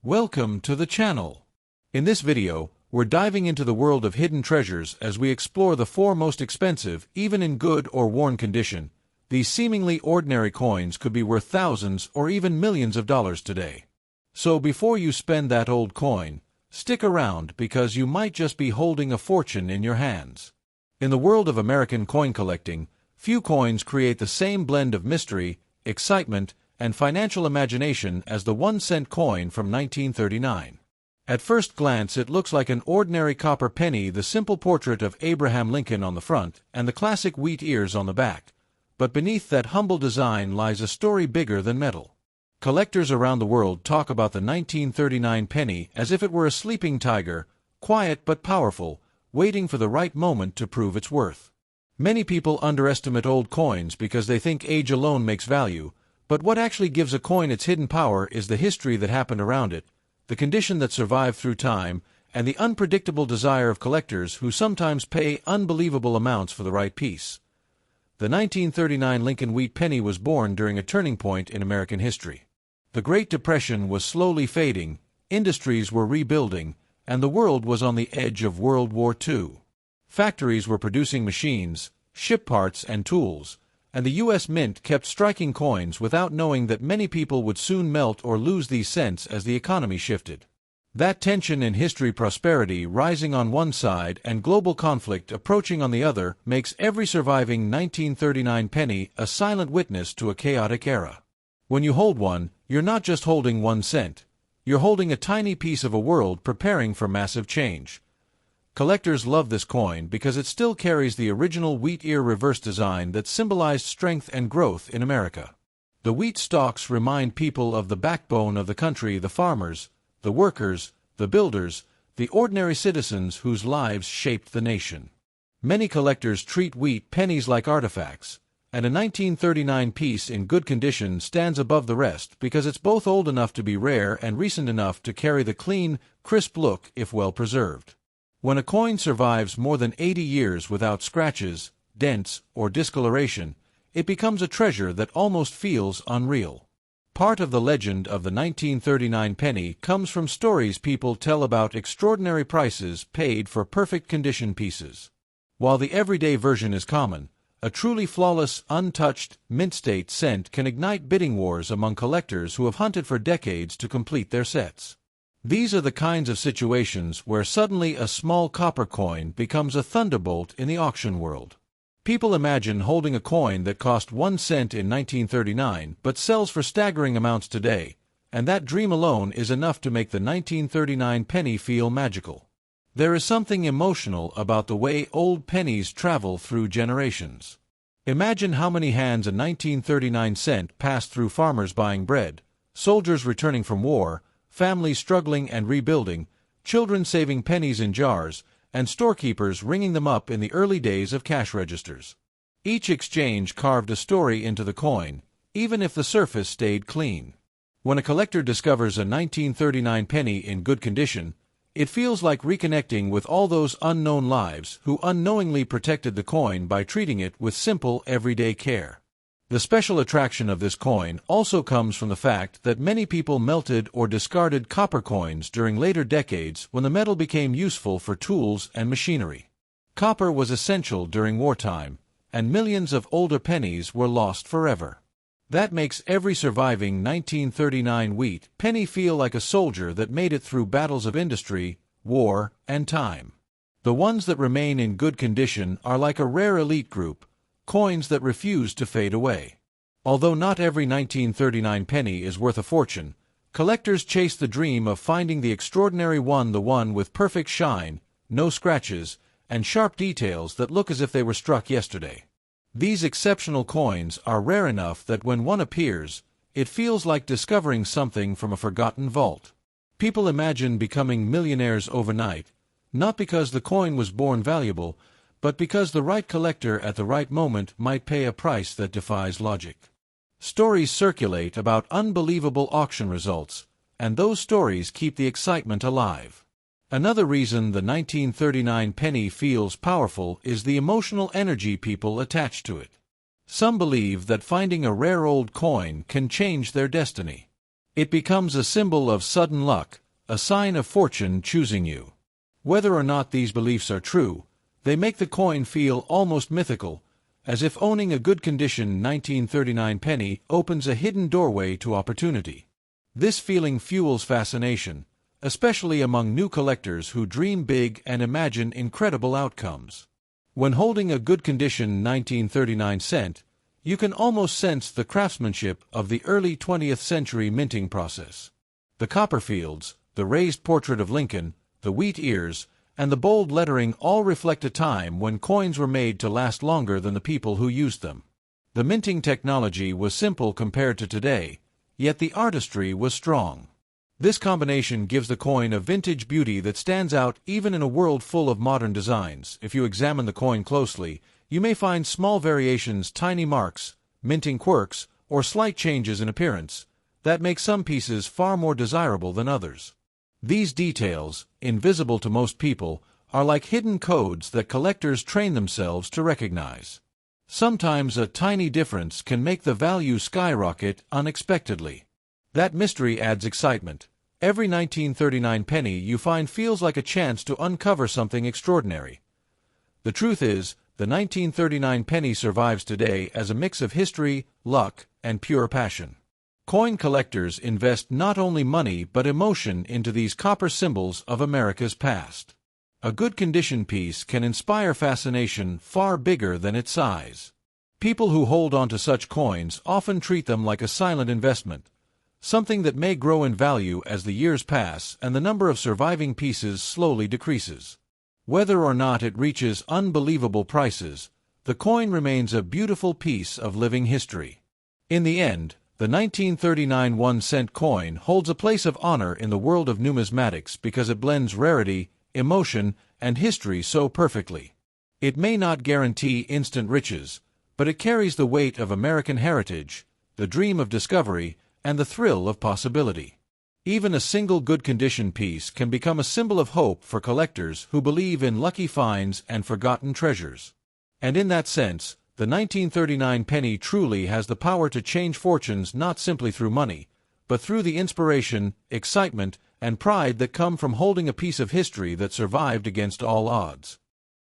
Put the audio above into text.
Welcome to the channel. In this video, we're diving into the world of hidden treasures as we explore the four most expensive, even in good or worn condition. These seemingly ordinary coins could be worth thousands or even millions of dollars today. So before you spend that old coin, stick around because you might just be holding a fortune in your hands. In the world of American coin collecting, few coins create the same blend of mystery, excitement, and financial imagination as the 1-cent coin from 1939. At first glance it looks like an ordinary copper penny, the simple portrait of Abraham Lincoln on the front and the classic wheat ears on the back. But beneath that humble design lies a story bigger than metal. Collectors around the world talk about the 1939 penny as if it were a sleeping tiger, quiet but powerful, waiting for the right moment to prove its worth. Many people underestimate old coins because they think age alone makes value, but what actually gives a coin its hidden power is the history that happened around it, the condition that survived through time, and the unpredictable desire of collectors who sometimes pay unbelievable amounts for the right piece. The 1939 Lincoln wheat penny was born during a turning point in American history. The Great Depression was slowly fading, industries were rebuilding, and the world was on the edge of World War II. Factories were producing machines, ship parts, and tools, and the U.S. Mint kept striking coins without knowing that many people would soon melt or lose these cents as the economy shifted. That tension in history, prosperity rising on one side and global conflict approaching on the other, makes every surviving 1939 penny a silent witness to a chaotic era. When you hold one, you're not just holding 1 cent. You're holding a tiny piece of a world preparing for massive change. Collectors love this coin because it still carries the original wheat ear reverse design that symbolized strength and growth in America. The wheat stalks remind people of the backbone of the country, the farmers, the workers, the builders, the ordinary citizens whose lives shaped the nation. Many collectors treat wheat pennies like artifacts, and a 1939 piece in good condition stands above the rest because it's both old enough to be rare and recent enough to carry the clean, crisp look if well preserved. When a coin survives more than 80 years without scratches, dents, or discoloration, it becomes a treasure that almost feels unreal. Part of the legend of the 1939 penny comes from stories people tell about extraordinary prices paid for perfect condition pieces. While the everyday version is common, a truly flawless, untouched, mint-state cent can ignite bidding wars among collectors who have hunted for decades to complete their sets. These are the kinds of situations where suddenly a small copper coin becomes a thunderbolt in the auction world. People imagine holding a coin that cost 1 cent in 1939 but sells for staggering amounts today, and that dream alone is enough to make the 1939 penny feel magical. There is something emotional about the way old pennies travel through generations. Imagine how many hands a 1939 cent passed through: farmers buying bread, soldiers returning from war, families struggling and rebuilding, children saving pennies in jars, and storekeepers ringing them up in the early days of cash registers. Each exchange carved a story into the coin, even if the surface stayed clean. When a collector discovers a 1939 penny in good condition, it feels like reconnecting with all those unknown lives who unknowingly protected the coin by treating it with simple, everyday care. The special attraction of this coin also comes from the fact that many people melted or discarded copper coins during later decades when the metal became useful for tools and machinery. Copper was essential during wartime, and millions of older pennies were lost forever. That makes every surviving 1939 wheat penny feel like a soldier that made it through battles of industry, war, and time. The ones that remain in good condition are like a rare elite group, coins that refuse to fade away. Although not every 1939 penny is worth a fortune, collectors chase the dream of finding the extraordinary one, the one with perfect shine, no scratches, and sharp details that look as if they were struck yesterday. These exceptional coins are rare enough that when one appears, it feels like discovering something from a forgotten vault. People imagine becoming millionaires overnight, not because the coin was born valuable, but because the right collector at the right moment might pay a price that defies logic. Stories circulate about unbelievable auction results, and those stories keep the excitement alive. Another reason the 1939 penny feels powerful is the emotional energy people attach to it. Some believe that finding a rare old coin can change their destiny. It becomes a symbol of sudden luck, a sign of fortune choosing you. Whether or not these beliefs are true, they make the coin feel almost mythical, as if owning a good condition 1939 penny opens a hidden doorway to opportunity. This feeling fuels fascination, especially among new collectors who dream big and imagine incredible outcomes. When holding a good condition 1939 cent, you can almost sense the craftsmanship of the early 20th century minting process. The Copperfields, the raised portrait of Lincoln, the wheat ears, and the bold lettering all reflect a time when coins were made to last longer than the people who used them. The minting technology was simple compared to today, yet the artistry was strong. This combination gives the coin a vintage beauty that stands out even in a world full of modern designs. If you examine the coin closely, you may find small variations, tiny marks, minting quirks, or slight changes in appearance that make some pieces far more desirable than others. These details, invisible to most people, are like hidden codes that collectors train themselves to recognize. Sometimes a tiny difference can make the value skyrocket unexpectedly. That mystery adds excitement. Every 1939 penny you find feels like a chance to uncover something extraordinary. The truth is, the 1939 penny survives today as a mix of history, luck, and pure passion. Coin collectors invest not only money but emotion into these copper symbols of America's past. A good condition piece can inspire fascination far bigger than its size. People who hold onto such coins often treat them like a silent investment, something that may grow in value as the years pass and the number of surviving pieces slowly decreases. Whether or not it reaches unbelievable prices, the coin remains a beautiful piece of living history. In the end, the 1939 1-cent coin holds a place of honor in the world of numismatics because it blends rarity, emotion, and history so perfectly. It may not guarantee instant riches, but it carries the weight of American heritage, the dream of discovery, and the thrill of possibility. Even a single good condition piece can become a symbol of hope for collectors who believe in lucky finds and forgotten treasures. And in that sense, the 1939 penny truly has the power to change fortunes not simply through money, but through the inspiration, excitement, and pride that come from holding a piece of history that survived against all odds.